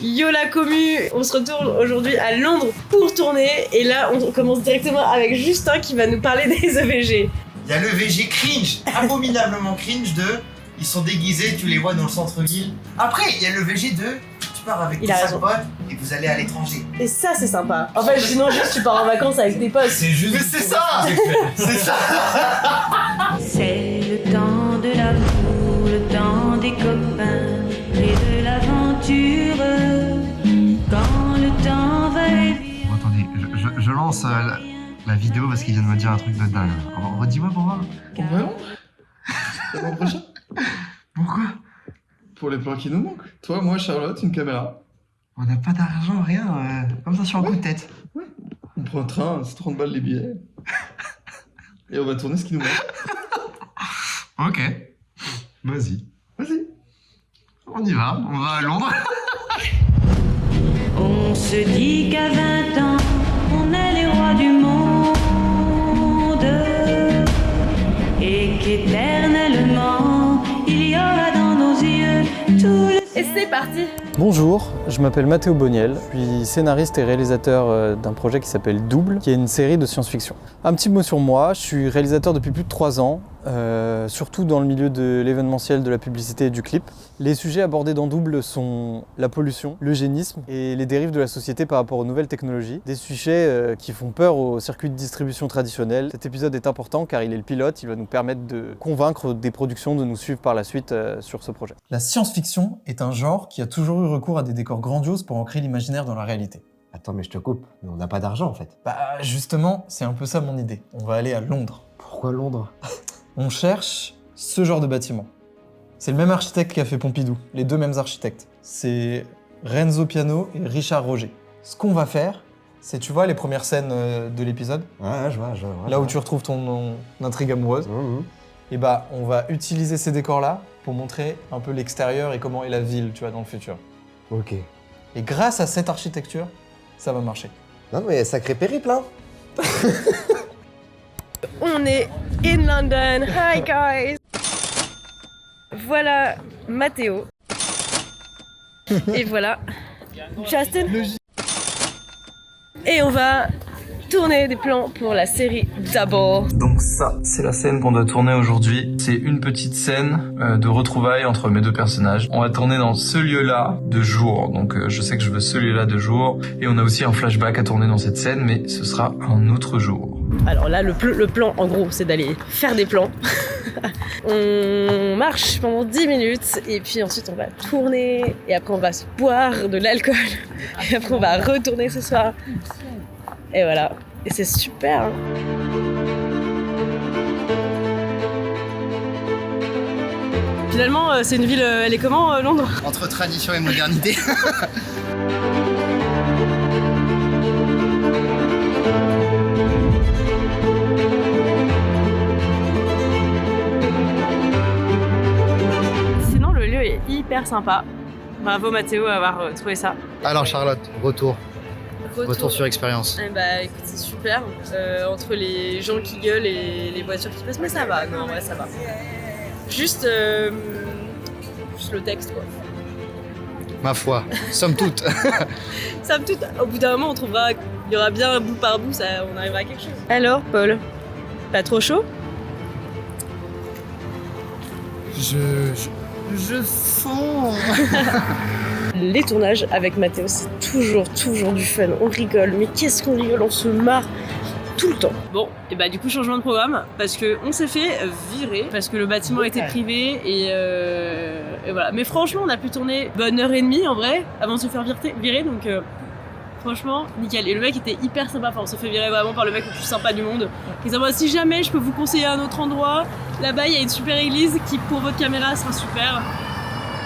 Yo la commu, on se retourne aujourd'hui à Londres pour tourner et là on commence directement avec Justin qui va nous parler des EVG. Il y a le VG cringe, abominablement cringe de ils sont déguisés, tu les vois dans le centre-ville. Après, il y a le VG de tu pars avec tes 5 potes et vous allez à l'étranger. Et ça c'est sympa. En fait sinon juste tu pars en vacances avec tes potes. C'est juste. Mais c'est ça. C'est ça. C'est le temps de l'amour, le temps des copains et de l'aventure. Quand le temps va et vient. Bon, attendez, je lance la vidéo parce qu'il vient de me dire un truc de dingue. Redis-moi pour voir. On va Londres le mois prochain. Pourquoi? Pour les plans qui nous manquent. Toi, moi, Charlotte, une caméra. On n'a pas d'argent, rien. Comme ça sur un coup de tête. Ouais. On prend un train, c'est 30 balles les billets. Et on va tourner ce qui nous manque. Ok. Vas-y. Vas-y. On y va à Londres. On se dit qu'à 20 ans, on est les rois du monde et qu'éternellement, il y aura dans nos yeux tout le... Et c'est parti. Bonjour, je m'appelle Mathéo Boniel, je suis scénariste et réalisateur d'un projet qui s'appelle Double, qui est une série de science-fiction. Un petit mot sur moi, je suis réalisateur depuis plus de 3 ans, surtout dans le milieu de l'événementiel, de la publicité et du clip. Les sujets abordés dans Double sont la pollution, l'eugénisme et les dérives de la société par rapport aux nouvelles technologies, des sujets qui font peur aux circuits de distribution traditionnels. Cet épisode est important car il est le pilote, il va nous permettre de convaincre des productions de nous suivre par la suite sur ce projet. La science-fiction est un genre qui a toujours eu recours à des décors grandioses pour ancrer l'imaginaire dans la réalité. Attends, mais je te coupe. Mais on n'a pas d'argent en fait. Bah justement, c'est un peu ça mon idée. On va aller à Londres. Pourquoi Londres? On cherche ce genre de bâtiment. C'est le même architecte qui a fait Pompidou, les deux mêmes architectes. C'est Renzo Piano et Richard Roger. Ce qu'on va faire, c'est, tu vois, les premières scènes de l'épisode, Ouais, je vois. là où tu retrouves ton intrigue amoureuse, et bah on va utiliser ces décors-là pour montrer un peu l'extérieur et comment est la ville, tu vois, dans le futur. Ok. Et grâce à cette architecture, ça va marcher. Non mais sacré périple, hein. On est in London. Hi guys. Voilà Mathéo. Et voilà Justin. Et on va tourner des plans pour la série Double. Donc ça, c'est la scène qu'on doit tourner aujourd'hui. C'est une petite scène de retrouvailles entre mes deux personnages. On va tourner dans ce lieu-là de jour. Donc je sais que je veux ce lieu-là de jour. Et on a aussi un flashback à tourner dans cette scène, mais ce sera un autre jour. Alors là, le plan, en gros, c'est d'aller faire des plans. On marche pendant 10 minutes et puis ensuite on va tourner et après on va se boire de l'alcool et après on va retourner ce soir. Et voilà. Et c'est super. Hein. Finalement, c'est une ville, elle est comment, Londres? Entre tradition et modernité. Sinon, le lieu est hyper sympa. Bravo Mathéo d'avoir trouvé ça. Alors Charlotte, retour sur expérience. Eh bah écoute, c'est super. Entre les gens qui gueulent et les voitures qui passent, mais ça va, non, ouais, ça va. Juste le texte, quoi. Ma foi, somme toute. Somme toute, au bout d'un moment, on trouvera, il y aura bien un bout par bout, ça, on arrivera à quelque chose. Alors, Paul, pas trop chaud? Je fonds. Les tournages avec Mathéo, c'est toujours du fun. On rigole, mais qu'est-ce qu'on rigole, on se marre tout le temps. Bon, et bah du coup, changement de programme, parce qu'on s'est fait virer, parce que le bâtiment était privé, et voilà. Mais franchement, on a pu tourner bonne heure et demie, en vrai, avant de se faire virer, donc franchement, nickel. Et le mec était hyper sympa, enfin, on s'est fait virer vraiment par le mec le plus sympa du monde. Il disait, moi, si jamais je peux vous conseiller un autre endroit, là-bas, il y a une super église qui, pour votre caméra, sera super.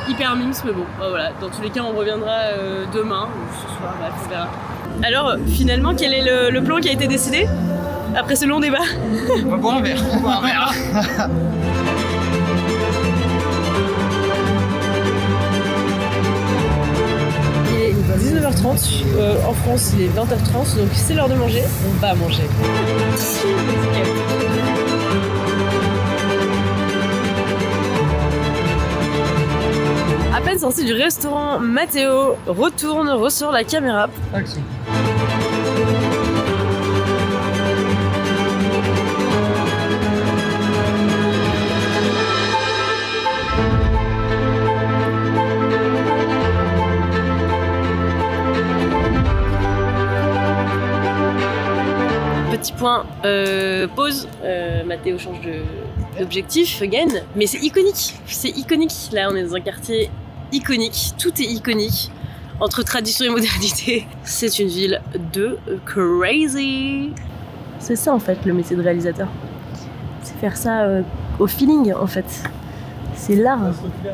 Hyper mimes, mais bon, voilà. Dans tous les cas, on reviendra demain, ou ce soir, bref, on verra. Alors, finalement, quel est le plan qui a été décidé après ce long débat? On va boire un verre. Il est 19h30, en France il est 20h30, donc c'est l'heure de manger, on va manger. peine sorti du restaurant, Mathéo ressort la caméra. Action. Petit point, pause, Mathéo change d'objectif, again, mais c'est iconique, là on est dans un quartier iconique, tout est iconique, entre tradition et modernité, c'est une ville de crazy. C'est ça en fait le métier de réalisateur, c'est faire ça au feeling en fait, c'est l'art. Ah,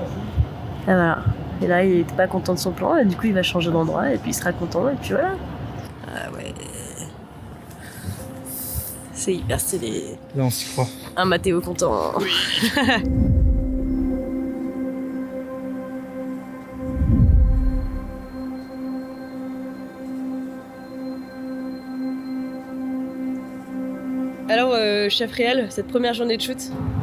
voilà. Et là il était pas content de son plan, et du coup il va changer d'endroit, et puis il sera content, et puis voilà. Ah ouais. C'est hyper stylé. Là, on s'y croit. Un Mathéo content. Oui. Alors, chef réel, cette première journée de shoot?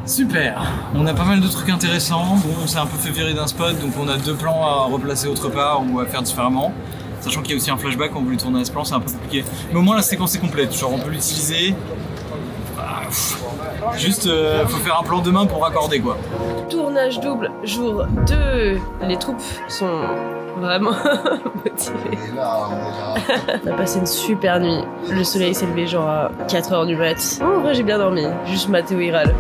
Super. On a pas mal de trucs intéressants. Bon, on s'est un peu fait virer d'un spot, donc on a 2 plans à replacer autre part ou à faire différemment. Sachant qu'il y a aussi un flashback, on voulait tourner à ce plan, c'est un peu compliqué. Mais au moins la séquence est complète, genre on peut l'utiliser. Juste, faut faire un plan demain pour raccorder quoi. Tournage double, jour 2. Les troupes sont vraiment motivées. On a passé une super nuit. Le soleil s'est levé genre à 4h du mat. En vrai j'ai bien dormi, juste Mathéo il râle.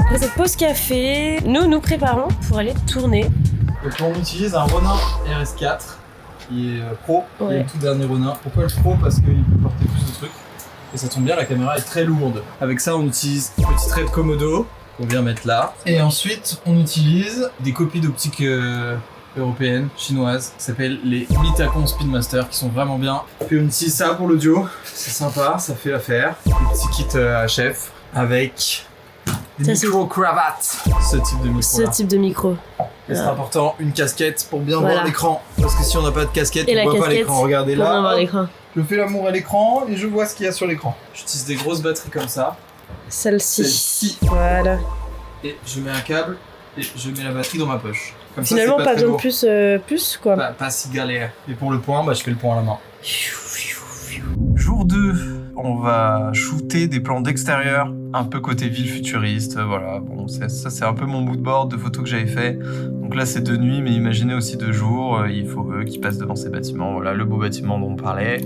Après cette pause café, nous préparons pour aller tourner. Donc on utilise un Ronin RS4 qui est pro, qui est le tout dernier Ronin. Pourquoi le pro? Parce qu'il peut porter plus de trucs. Et ça tombe bien, la caméra est très lourde. Avec ça on utilise une petite raie de Komodo qu'on vient mettre là. Et ensuite on utilise des copies d'optiques européennes, chinoises, qui s'appellent les Mitacon Speedmaster, qui sont vraiment bien. Puis on utilise ça pour l'audio, c'est sympa, ça fait l'affaire. Des petits kits à chef avec des micro-cravates. Ce type de micro. Ce type de micro. Et c'est important, une casquette pour bien voir l'écran. Parce que si on n'a pas de casquette, et on voit pas l'écran. Regardez pour là. voir l'écran. Je fais l'amour à l'écran et je vois ce qu'il y a sur l'écran. J'utilise des grosses batteries comme ça. Celle-ci. Voilà. Et je mets un câble et je mets la batterie dans ma poche. Comme finalement, ça, pas besoin de plus quoi. Pas si galère. Et pour le point, je fais le point à la main. Jour 2. On va shooter des plans d'extérieur, un peu côté ville futuriste, voilà. Bon, ça c'est un peu mon mood board de photos que j'avais fait. Donc là c'est de nuit, mais imaginez aussi de jour, il faut eux qui passent devant ces bâtiments, voilà, le beau bâtiment dont on parlait.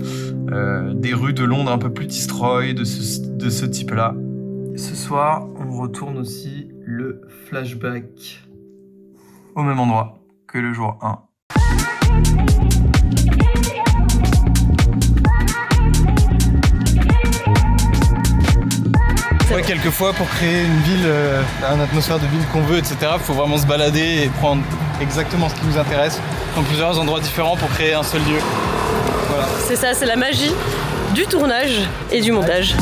Des rues de Londres un peu plus destroy, de ce type-là. Et ce soir, on retourne aussi le flashback au même endroit que le jour 1. Ouais, quelquefois pour créer une ville, une atmosphère de ville qu'on veut, etc., il faut vraiment se balader et prendre exactement ce qui nous intéresse dans plusieurs endroits différents pour créer un seul lieu. Voilà. C'est ça, c'est la magie du tournage et du montage.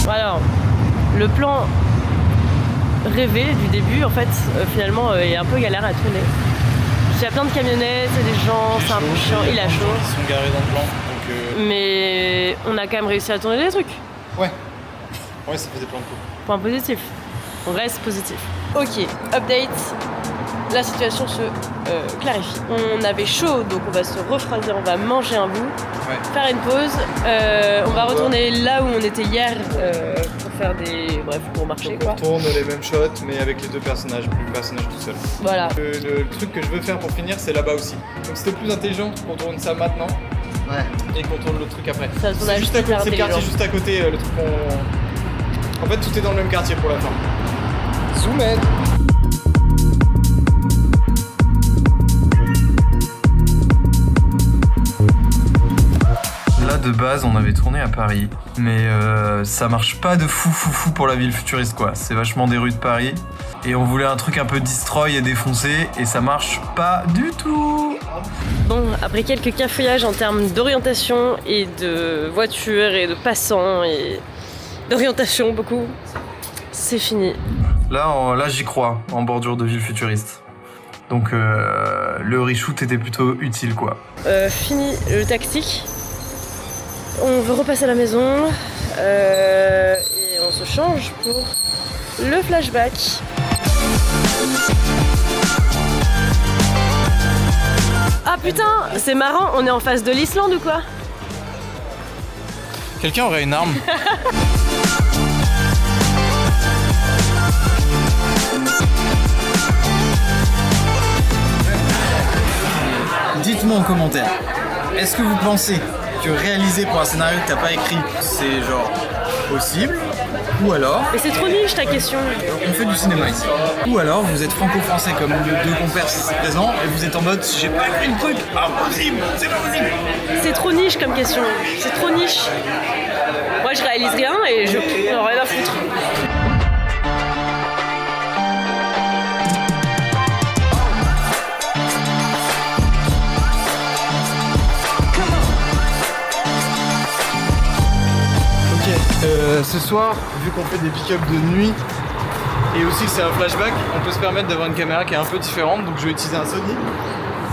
Alors, le plan rêvé du début, en fait, finalement, est un peu galère à tourner. Il y a plein de camionnettes, et des gens, c'est un peu chiant, il a chaud. Ils sont garés dans le plan. Mais on a quand même réussi à tourner des trucs. Ouais, ça fait des plans de coups. Point positif. On reste positif. Ok, update. La situation se clarifie. On avait chaud, donc on va se refroidir, on va manger un bout, faire une pause. On va retourner là où on était hier pour faire des... Bref, pour marcher quoi. On tourne les mêmes shots, mais avec les 2 personnages, plus le personnage tout seul. Voilà. Le truc que je veux faire pour finir, c'est là-bas aussi. Donc c'était plus intelligent qu'on tourne ça maintenant. Et qu'on tourne l'autre truc après. C'est juste à côté, c'est le quartier juste à côté, le truc qu'on... En fait, tout est dans le même quartier pour la fin. Zoom in. Là, de base, on avait tourné à Paris, mais ça marche pas de fou pour la ville futuriste, quoi. C'est vachement des rues de Paris. Et on voulait un truc un peu destroy et défoncé, et ça marche pas du tout. Bon, après quelques cafouillages en termes d'orientation et de voitures et de passants et d'orientation beaucoup, c'est fini. Là j'y crois, en bordure de ville futuriste. Donc le reshoot était plutôt utile quoi. Fini le tactique. on veut repasser à la maison et on se change pour le flashback. Ah putain, c'est marrant, on est en face de l'Islande ou quoi? Quelqu'un aurait une arme? Dites-moi en commentaire, est-ce que vous pensez que réaliser pour un scénario que t'as pas écrit, c'est genre possible? Ou alors... Mais c'est trop niche ta question. On fait du cinéma ici. Ou alors vous êtes franco-français comme nos deux compères présents et vous êtes en mode j'ai pas écrit le truc, impossible, c'est pas possible. C'est trop niche comme question, c'est trop niche. Moi je réalise rien et je n'en ai rien à foutre. Ce soir, vu qu'on fait des pick-up de nuit et aussi que c'est un flashback, on peut se permettre d'avoir une caméra qui est un peu différente. Donc je vais utiliser un Sony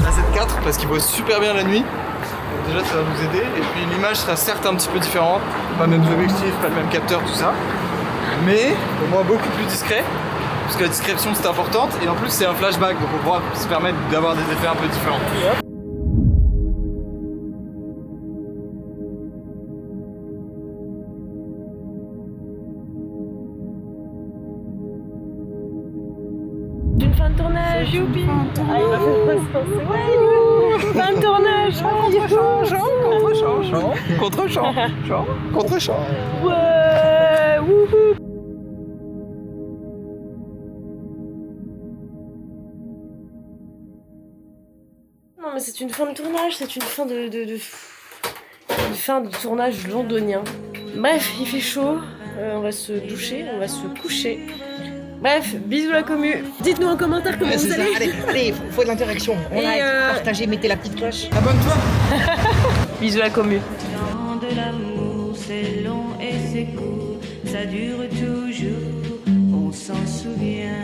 A7 IV parce qu'il voit super bien la nuit. Donc déjà ça va nous aider. Et puis l'image sera certes un petit peu différente, pas le même objectif, pas le même capteur, tout ça. Mais au moins beaucoup plus discret, parce que la discrétion c'est importante. Et en plus c'est un flashback, donc on pourra se permettre d'avoir des effets un peu différents. Une fin de tournage, youpi! Ah, il m'a fait sens. Ouais, youhou! Fin de tournage! Contre-champ. Ouais! Wouhou! Non, mais c'est une fin de tournage, c'est une fin une fin de tournage londonien. Bref, il fait chaud, on va se doucher, on va se coucher. Bref, bisous la commu. Dites-nous en commentaire comment vous allez. Allez, faut de l'interaction. On a partagé, mettez la petite cloche. Abonne-toi. Bisous la commu. Temps de l'amour, c'est long et c'est court, ça dure toujours, on s'en souvient.